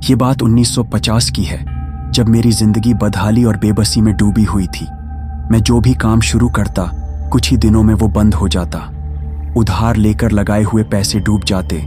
ये बात 1950 की है, जब मेरी जिंदगी बदहाली और बेबसी में डूबी हुई थी। मैं जो भी काम शुरू करता, कुछ ही दिनों में वो बंद हो जाता। उधार लेकर लगाए हुए पैसे डूब जाते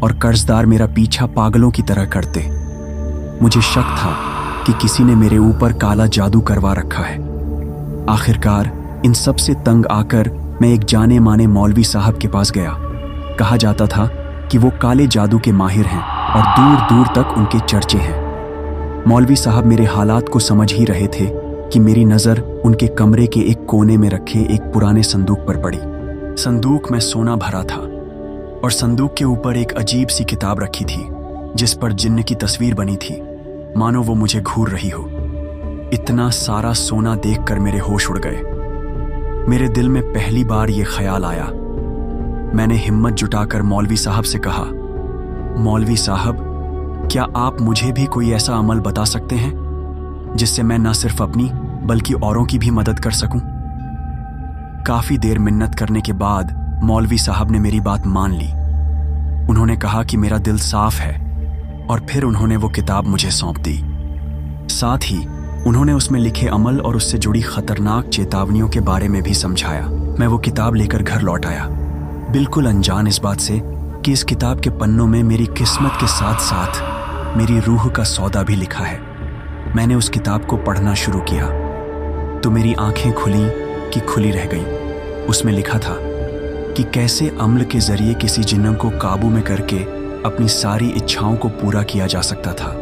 और कर्जदार मेरा पीछा पागलों की तरह करते। मुझे शक था कि किसी ने मेरे ऊपर काला जादू करवा रखा है। आखिरकार इन सब से तंग आकर मैं एक जाने माने मौलवी साहब के पास गया। कहा जाता था कि वो काले जादू के माहिर हैं और दूर दूर तक उनके चर्चे हैं। मौलवी साहब मेरे हालात को समझ ही रहे थे कि मेरी नज़र उनके कमरे के एक कोने में रखे एक पुराने संदूक पर पड़ी। संदूक में सोना भरा था और संदूक के ऊपर एक अजीब सी किताब रखी थी, जिस पर जिन्न की तस्वीर बनी थी, मानो वो मुझे घूर रही हो। इतना सारा सोना देखकर मेरे होश उड़ गए। मेरे दिल में पहली बार ये ख्याल आया। मैंने हिम्मत जुटाकर मौलवी साहब से कहा, मौलवी साहब, क्या आप मुझे भी कोई ऐसा अमल बता सकते हैं जिससे मैं न सिर्फ अपनी बल्कि औरों की भी मदद कर सकूं? काफी देर मिन्नत करने के बाद मौलवी साहब ने मेरी बात मान ली। उन्होंने कहा कि मेरा दिल साफ है और फिर उन्होंने वो किताब मुझे सौंप दी। साथ ही उन्होंने उसमें लिखे अमल और उससे जुड़ी खतरनाक चेतावनियों के बारे में भी समझाया। मैं वो किताब लेकर घर लौट आया, बिल्कुल अनजान इस बात से कि इस किताब के पन्नों में मेरी किस्मत के साथ साथ मेरी रूह का सौदा भी लिखा है। मैंने उस किताब को पढ़ना शुरू किया तो मेरी आंखें खुली कि खुली रह गईं। उसमें लिखा था कि कैसे अम्ल के जरिए किसी जिन्न को काबू में करके अपनी सारी इच्छाओं को पूरा किया जा सकता था,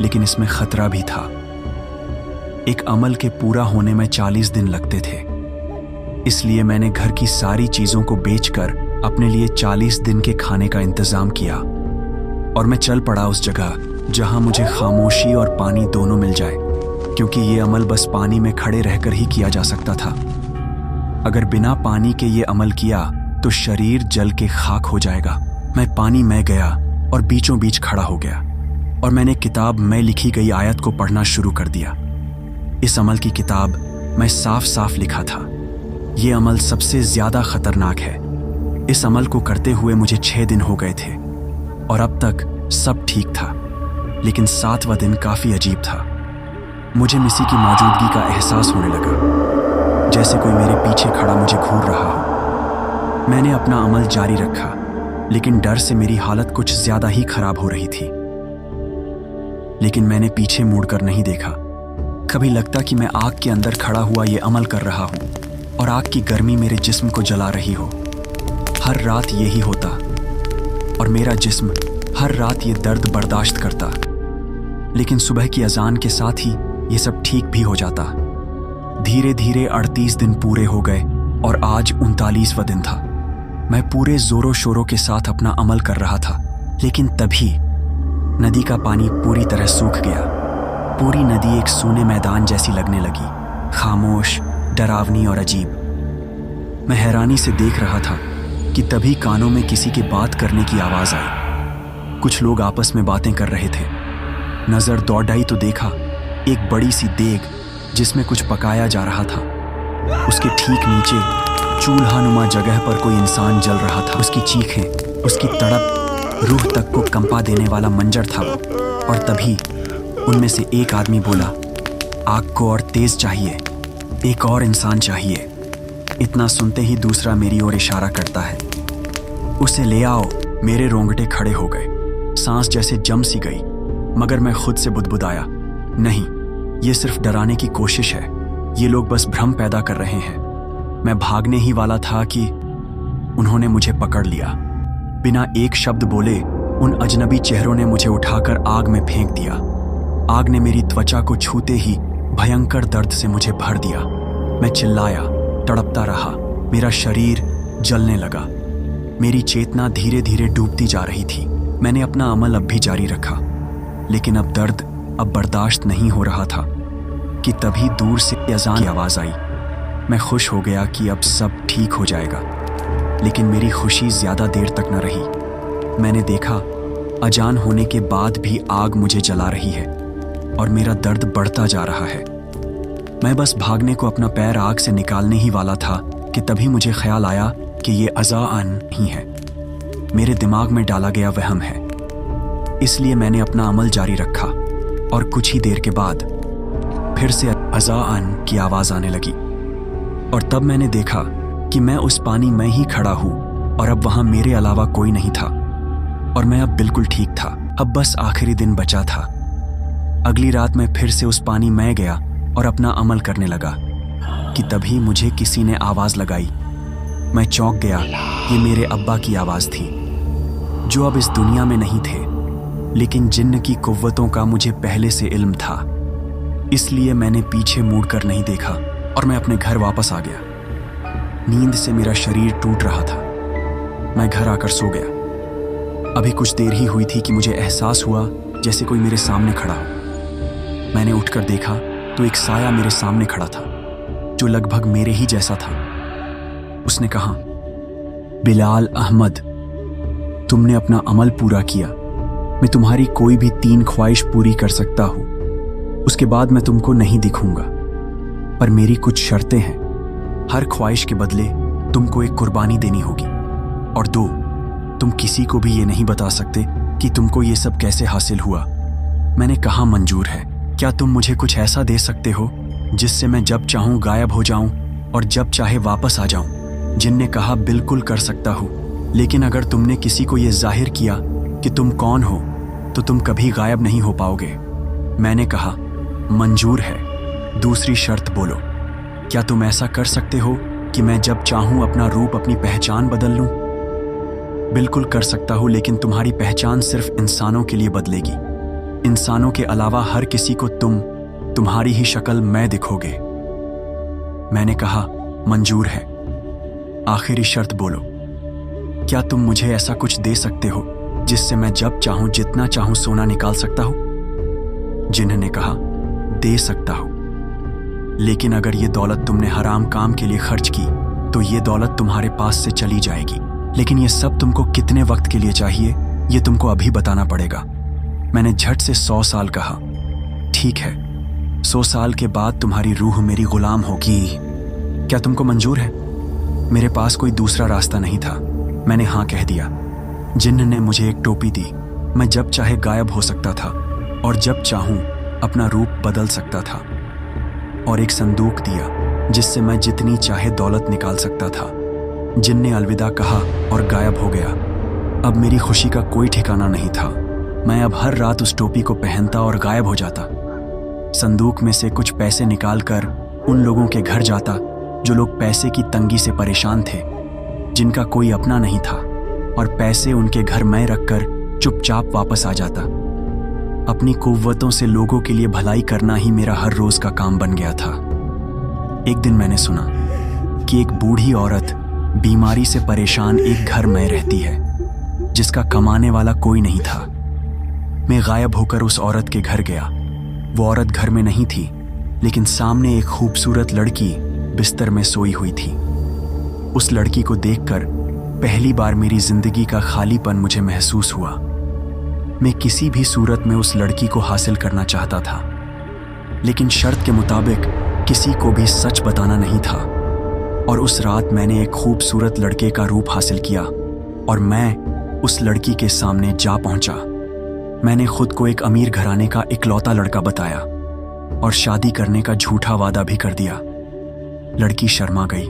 लेकिन इसमें खतरा भी था। एक अमल के पूरा होने में 40 दिन लगते थे, इसलिए मैंने घर की सारी चीजों को बेचकर अपने लिए 40 दिन के खाने का इंतजाम किया और मैं चल पड़ा उस जगह जहां मुझे खामोशी और पानी दोनों मिल जाए, क्योंकि ये अमल बस पानी में खड़े रहकर ही किया जा सकता था। अगर बिना पानी के ये अमल किया तो शरीर जल के खाक हो जाएगा। मैं पानी में गया और बीचों बीच खड़ा हो गया और मैंने किताब में लिखी गई आयत को पढ़ना शुरू कर दिया। इस अमल की किताब में साफ साफ लिखा था, ये अमल सबसे ज्यादा खतरनाक है। इस अमल को करते हुए मुझे 6 दिन हो गए थे और अब तक सब ठीक था, लेकिन 7वां दिन काफी अजीब था। मुझे किसी की मौजूदगी का एहसास होने लगा, जैसे कोई मेरे पीछे खड़ा मुझे घूर रहा हो। मैंने अपना अमल जारी रखा, लेकिन डर से मेरी हालत कुछ ज्यादा ही खराब हो रही थी। लेकिन मैंने पीछे मुड़कर नहीं देखा। कभी लगता कि मैं आग के अंदर खड़ा हुआ ये अमल कर रहा हूं और आग की गर्मी मेरे जिस्म को जला रही हो। हर रात यही होता और मेरा जिस्म हर रात ये दर्द बर्दाश्त करता, लेकिन सुबह की अजान के साथ ही ये सब ठीक भी हो जाता। धीरे धीरे 38 दिन पूरे हो गए और आज 39वां दिन था। मैं पूरे जोरों शोरों के साथ अपना अमल कर रहा था, लेकिन तभी नदी का पानी पूरी तरह सूख गया। पूरी नदी एक सूने मैदान जैसी लगने लगी, खामोश, डरावनी और अजीब। मैं हैरानी से देख रहा था कि तभी कानों में किसी के बात करने की आवाज आई। कुछ लोग आपस में बातें कर रहे थे। नजर दौड़ाई तो देखा एक बड़ी सी देग जिसमें कुछ पकाया जा रहा था। उसके ठीक नीचे चूल्हा-नुमा जगह पर कोई इंसान जल रहा था। उसकी चीखें, उसकी तड़प रूह तक को कंपा देने वाला मंजर था वो। और तभी उनमें से एक आदमी बोला, आग को और तेज चाहिए, एक और इंसान चाहिए। इतना सुनते ही दूसरा मेरी ओर इशारा करता है, उसे ले आओ। मेरे रोंगटे खड़े हो गए, सांस जैसे जम सी गई, मगर मैं खुद से बुदबुदाया, नहीं, ये सिर्फ डराने की कोशिश है। ये लोग बस भ्रम पैदा कर रहे हैं। मैं भागने ही वाला था कि उन्होंने मुझे पकड़ लिया। बिना एक शब्द बोले उन अजनबी चेहरों ने मुझे उठाकर आग में फेंक दिया। आग ने मेरी त्वचा को छूते ही भयंकर दर्द से मुझे भर दिया। मैं चिल्लाया, तड़पता रहा, मेरा शरीर जलने लगा। मेरी चेतना धीरे धीरे डूबती जा रही थी। मैंने अपना अमल अब भी जारी रखा, लेकिन अब दर्द अब बर्दाश्त नहीं हो रहा था कि तभी दूर से अजान की आवाज आई। मैं खुश हो गया कि अब सब ठीक हो जाएगा, लेकिन मेरी खुशी ज्यादा देर तक न रही। मैंने देखा अजान होने के बाद भी आग मुझे जला रही है और मेरा दर्द बढ़ता जा रहा है। मैं बस भागने को अपना पैर आग से निकालने ही वाला था कि तभी मुझे ख्याल आया कि ये अज़ान नहीं है, मेरे दिमाग में डाला गया वहम है। इसलिए मैंने अपना अमल जारी रखा और कुछ ही देर के बाद फिर से अज़ान की आवाज़ आने लगी और तब मैंने देखा कि मैं उस पानी में ही खड़ा हूँ और अब वहाँ मेरे अलावा कोई नहीं था और मैं अब बिल्कुल ठीक था। अब बस आखिरी दिन बचा था। अगली रात मैं फिर से उस पानी में गया और अपना अमल करने लगा कि तभी मुझे किसी ने आवाज़ लगाई। मैं चौंक गया। ये मेरे अब्बा की आवाज़ थी, जो अब इस दुनिया में नहीं थे, लेकिन जिन्न की कुव्वतों का मुझे पहले से इल्म था। इसलिए मैंने पीछे मुड़कर नहीं देखा और मैं अपने घर वापस आ गया। नींद से मेरा शरीर टूट रहा था। मैं घर आकर सो गया। अभी कुछ देर ही हुई थी कि मुझे एहसास हुआ जैसे कोई मेरे सामने खड़ा हो। मैंने उठकर देखा तो एक साया मेरे सामने खड़ा था, जो लगभग मेरे ही जैसा था। उसने कहा, बिलाल अहमद, तुमने अपना अमल पूरा किया। मैं तुम्हारी कोई भी 3 ख्वाहिश पूरी कर सकता हूं। उसके बाद मैं तुमको नहीं दिखूंगा, पर मेरी कुछ शर्तें हैं। हर ख्वाहिश के बदले तुमको एक कुर्बानी देनी होगी, और 2, तुम किसी को भी ये नहीं बता सकते कि तुमको ये सब कैसे हासिल हुआ। मैंने कहा, मंजूर है। क्या तुम मुझे कुछ ऐसा दे सकते हो जिससे मैं जब चाहूं गायब हो जाऊं और जब चाहे वापस आ जाऊं? जिन ने कहा, बिल्कुल कर सकता हूं, लेकिन अगर तुमने किसी को ये जाहिर किया कि तुम कौन हो तो तुम कभी गायब नहीं हो पाओगे। मैंने कहा, मंजूर है। दूसरी शर्त बोलो। क्या तुम ऐसा कर सकते हो कि मैं जब चाहूं अपना रूप, अपनी पहचान बदल लूं? बिल्कुल कर सकता हूं, लेकिन तुम्हारी पहचान सिर्फ इंसानों के लिए बदलेगी। इंसानों के अलावा हर किसी को तुम्हारी ही शक्ल में दिखोगे। मैंने कहा, मंजूर है। आखिरी शर्त बोलो। क्या तुम मुझे ऐसा कुछ दे सकते हो जिससे मैं जब चाहूं, जितना चाहूं सोना निकाल सकता हूं? जिन्होंने कहा, दे सकता हूं, लेकिन अगर ये दौलत तुमने हराम काम के लिए खर्च की तो ये दौलत तुम्हारे पास से चली जाएगी। लेकिन ये सब तुमको कितने वक्त के लिए चाहिए, ये तुमको अभी बताना पड़ेगा। मैंने झट से 100 साल कहा। ठीक है, 100 साल के बाद तुम्हारी रूह मेरी गुलाम होगी। क्या तुमको मंजूर है? मेरे पास कोई दूसरा रास्ता नहीं था। मैंने हाँ कह दिया। जिन्न ने मुझे एक टोपी दी। मैं जब चाहे गायब हो सकता था और जब चाहूं अपना रूप बदल सकता था, और एक संदूक दिया जिससे मैं जितनी चाहे दौलत निकाल सकता था। जिन्न ने अलविदा कहा और गायब हो गया। अब मेरी खुशी का कोई ठिकाना नहीं था। मैं अब हर रात उस टोपी को पहनता और गायब हो जाता। संदूक में से कुछ पैसे निकालकर उन लोगों के घर जाता जो लोग पैसे की तंगी से परेशान थे, जिनका कोई अपना नहीं था, और पैसे उनके घर में रखकर चुपचाप वापस आ जाता। अपनी कुव्वतों से लोगों के लिए भलाई करना ही मेरा हर रोज का काम बन गया था। एक दिन मैंने सुना कि एक बूढ़ी औरत बीमारी से परेशान एक घर में रहती है, जिसका कमाने वाला कोई नहीं था। मैं गायब होकर उस औरत के घर गया। वो औरत घर में नहीं थी, लेकिन सामने एक खूबसूरत लड़की बिस्तर में सोई हुई थी। उस लड़की को देखकर पहली बार मेरी जिंदगी का खालीपन मुझे महसूस हुआ। मैं किसी भी सूरत में उस लड़की को हासिल करना चाहता था, लेकिन शर्त के मुताबिक किसी को भी सच बताना नहीं था। और उस रात मैंने एक खूबसूरत लड़के का रूप हासिल किया और मैं उस लड़की के सामने जा पहुंचा। मैंने खुद को एक अमीर घराने का इकलौता लड़का बताया और शादी करने का झूठा वादा भी कर दिया। लड़की शर्मा गई।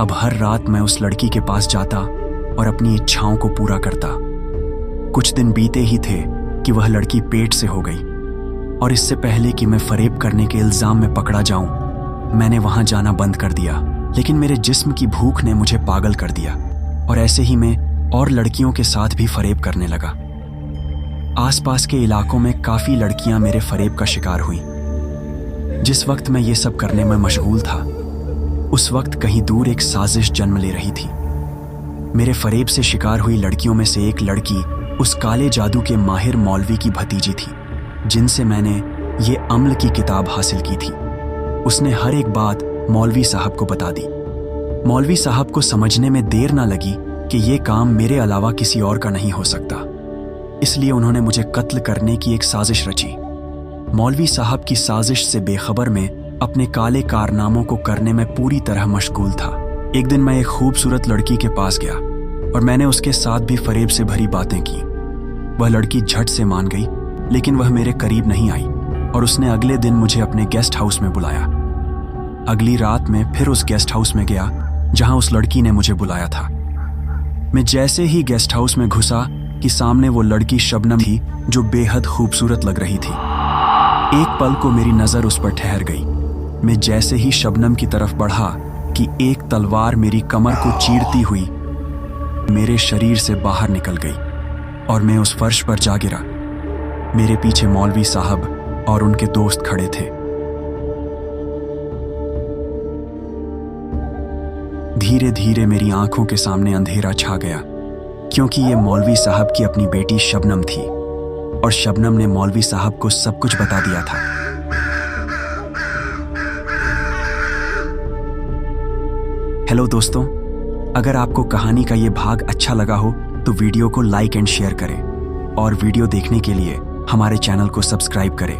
अब हर रात मैं उस लड़की के पास जाता और अपनी इच्छाओं को पूरा करता। कुछ दिन बीते ही थे कि वह लड़की पेट से हो गई, और इससे पहले कि मैं फरेब करने के इल्जाम में पकड़ा जाऊं, मैंने वहां जाना बंद कर दिया। लेकिन मेरे जिस्म की भूख ने मुझे पागल कर दिया, और ऐसे ही मैं और लड़कियों के साथ भी फरेब करने लगा। आसपास के इलाकों में काफी लड़कियां मेरे फरेब का शिकार हुई। जिस वक्त मैं ये सब करने में मशगूल था, उस वक्त कहीं दूर एक साजिश जन्म ले रही थी। मेरे फरेब से शिकार हुई लड़कियों में से एक लड़की उस काले जादू के माहिर मौलवी की भतीजी थी, जिनसे मैंने ये अम्ल की किताब हासिल की थी। उसने हर एक बात मौलवी साहब को बता दी। मौलवी साहब को समझने में देर ना लगी कि ये काम मेरे अलावा किसी और का नहीं हो सकता, इसलिए उन्होंने मुझे कत्ल करने की एक साजिश रची। मौलवी साहब की साजिश से बेखबर में अपने काले कारनामों को करने में पूरी तरह मशगूल था। एक दिन मैं एक खूबसूरत लड़की के पास गया और मैंने उसके साथ भी फरेब से भरी बातें की। वह लड़की झट से मान गई, लेकिन वह मेरे करीब नहीं आई और उसने अगले दिन मुझे अपने गेस्ट हाउस में बुलाया। अगली रात में फिर उस गेस्ट हाउस में गया जहां उस लड़की ने मुझे बुलाया था। मैं जैसे ही गेस्ट हाउस में घुसा कि सामने वो लड़की शबनम थी जो बेहद खूबसूरत लग रही थी। एक पल को मेरी नजर उस पर ठहर गई। मैं जैसे ही शबनम की तरफ बढ़ा कि एक तलवार मेरी कमर को चीरती हुई मेरे शरीर से बाहर निकल गई और मैं उस फर्श पर जा गिरा। मेरे पीछे मौलवी साहब और उनके दोस्त खड़े थे। धीरे धीरे मेरी आंखों के सामने अंधेरा छा गया, क्योंकि ये मौलवी साहब की अपनी बेटी शबनम थी और शबनम ने मौलवी साहब को सब कुछ बता दिया था। हेलो दोस्तों, अगर आपको कहानी का ये भाग अच्छा लगा हो तो वीडियो को लाइक एंड शेयर करें और वीडियो देखने के लिए हमारे चैनल को सब्सक्राइब करें।